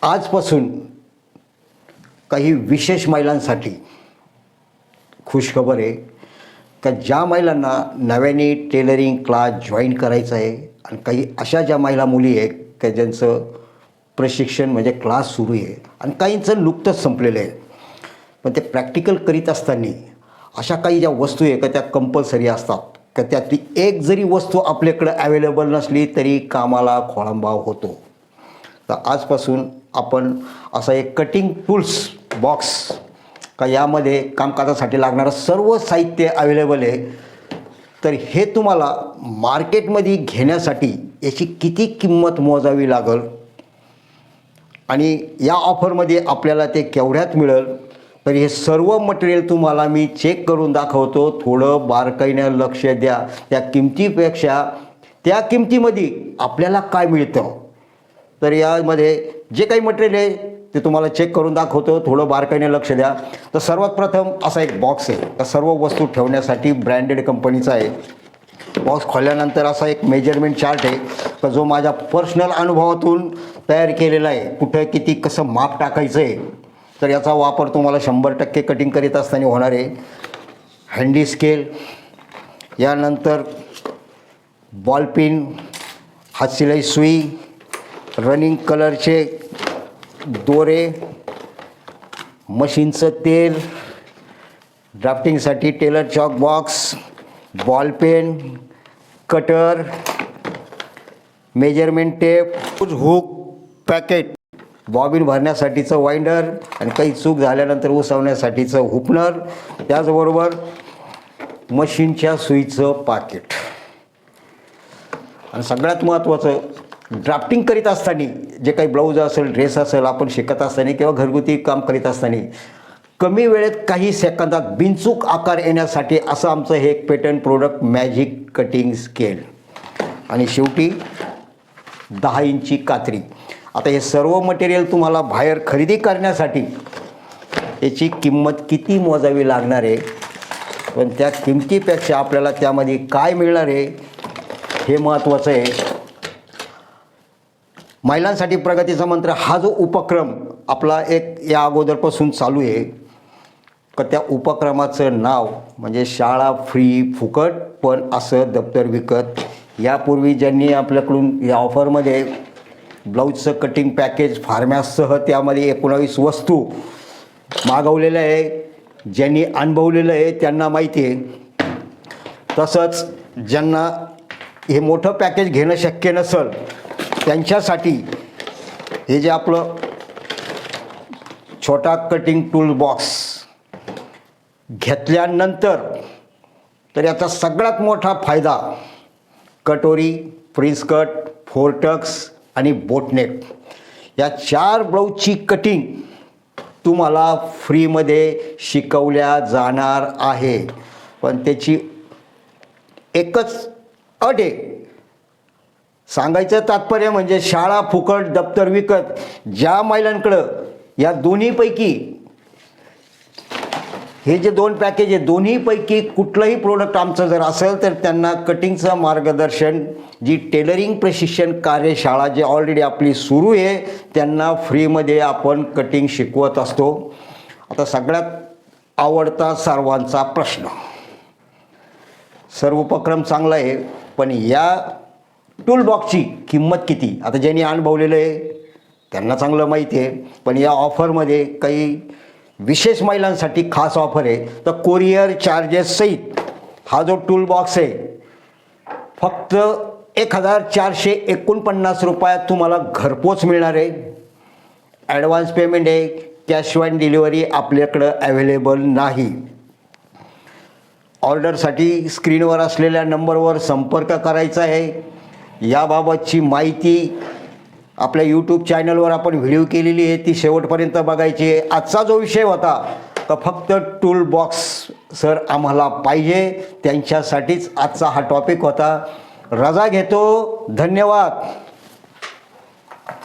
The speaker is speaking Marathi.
आजपासून काही विशेष महिलांसाठी खुशखबर आहे का ज्या महिलांना नव्याने टेलरिंग क्लास जॉईन करायचं आहे आणि काही अशा ज्या महिला मुली आहेत का ज्यांचं प्रशिक्षण म्हणजे क्लास सुरू आहे आणि काहींचं नुकतंच संपलेलं आहे, पण ते प्रॅक्टिकल करीत असताना अशा काही ज्या वस्तू आहे का त्या कंपल्सरी असतात का त्यातली एक जरी वस्तू आपल्याकडं अवेलेबल नसली तरी कामाला खोळंबा होतो. तर आजपासून आपण असा एक कटिंग टूल्स बॉक्स का यामध्ये कामकाजासाठी लागणारं सर्व साहित्य अवेलेबल आहे. तर हे तुम्हाला मार्केटमध्ये घेण्यासाठी याची किती किंमत मोजावी लागेल आणि या ऑफरमध्ये आपल्याला ते केवढ्यात मिळेल, तर हे सर्व मटेरियल तुम्हाला मी चेक करून दाखवतो. थोडं बारकाईनं लक्ष द्या. त्या किमतीपेक्षा त्या किमतीमध्ये आपल्याला काय मिळतं, तर यामध्ये जे काही मटेरियल आहे ते तुम्हाला चेक करून दाखवतो. थोडं बारकाईने लक्ष द्या. तर सर्वात प्रथम असा एक बॉक्स आहे. तर सर्व वस्तू ठेवण्यासाठी ब्रँडेड कंपनीचा आहे. बॉक्स खोलल्यानंतर असा एक मेजरमेंट चार्ट आहे तर जो माझ्या पर्सनल अनुभवातून तयार केलेला आहे. कुठं किती कसं माप टाकायचं आहे, तर याचा वापर तुम्हाला 100% कटिंग करीत असताना होणार आहे. हँडी स्केल, यानंतर बॉलपिन, हातशिलाई सुई, रनिंग कलरचे दोरे, मशीनचं तेल, ड्राफ्टिंगसाठी tailor chalk box, ballpen, cutter, measurement tape, hook, packet, bobbin भरण्यासाठीचं वाइंडर आणि काही चूक झाल्यानंतर उसवण्यासाठीचं हुपनर, त्याचबरोबर मशीनच्या सुईचं पाकिट. आणि सगळ्यात महत्त्वाचं, ड्राफ्टिंग करीत असताना जे काही ब्लाऊज असेल, ड्रेस असेल, आपण शिकत असताना किंवा घरगुती काम करीत असताना कमी वेळेत काही सेकंदात बिनचूक आकार येण्यासाठी असं आमचं हे एक patent product magic cutting scale. आणि शेवटी 10 इंची कात्री. आता हे सर्व मटेरियल तुम्हाला बाहेर खरेदी करण्यासाठी याची किंमत किती मोजावी लागणार आहे, पण त्या किमतीपेक्षा आपल्याला त्यामध्ये काय मिळणार आहे हे महत्त्वाचं आहे. महिलांसाठी प्रगतीचा मंत्र हा जो उपक्रम आपला एक या अगोदरपासून चालू आहे, का त्या उपक्रमाचं नाव म्हणजे शाळा फ्री फुकट पण असं दप्तर विकत. यापूर्वी ज्यांनी आपल्याकडून या ऑफरमध्ये ब्लाऊजचं कटिंग पॅकेज फार्मॅससह त्यामध्ये 19 वस्तू मागवलेल्या आहे, ज्यांनी अनुभवलेलं आहे त्यांना माहिती आहे. तसंच ज्यांना हे मोठं पॅकेज घेणं शक्य नसेल त्यांच्यासाठी हे जे आपलं छोटा कटिंग टूल बॉक्स घेतल्यानंतर तर याचा सगळ्यात मोठा फायदा कटोरी, प्रिन्स कट, फोरटक्स आणि बोटनेक या 4 ब्लाऊजची कटिंग तुम्हाला फ्रीमध्ये शिकवल्या जाणार आहे. पण त्याची एकच अट आहे, सांगायचं तात्पर्य म्हणजे शाळा फुकट दप्तर विकत. ज्या महिलांकडं या दोन्हीपैकी हे जे 2 पॅकेज आहे दोन्हीपैकी कुठलंही प्रोडक्ट आमचं जर असेल तर त्यांना कटिंगचं मार्गदर्शन, जी टेलरिंग प्रशिक्षण कार्यशाळा जी ऑलरेडी आपली सुरू आहे त्यांना फ्रीमध्ये आपण कटिंग शिकवत असतो. आता सगळ्यात आवडता सर्वांचा प्रश्न, सर्व उपक्रम चांगला आहे पण या टूल बॉक्सची किंमत किती. आता ज्यांनी अनुभवलेलं आहे त्यांना चांगलं माहिती आहे, पण या ऑफरमध्ये काही विशेष महिलांसाठी खास ऑफर आहे. तर कोरिअर चार्जेस सहित हा जो टूल बॉक्स आहे फक्त 1449 रुपयात तुम्हाला घरपोच मिळणार आहे. ॲडव्हान्स पेमेंट आहे, कॅश ऑन डिलिव्हरी आपल्याकडं अवेलेबल नाही. ऑर्डरसाठी स्क्रीनवर असलेल्या नंबरवर संपर्क करायचा आहे. याबाबतची माहिती आपल्या यूट्यूब चॅनलवर आपण व्हिडिओ केलेली आहे, ती शेवटपर्यंत बघायची आहे. आजचा जो विषय होता तर फक्त टूल बॉक्स सर आम्हाला पाहिजे, त्यांच्यासाठीच आजचा हा टॉपिक होता. रजा घेतो. धन्यवाद.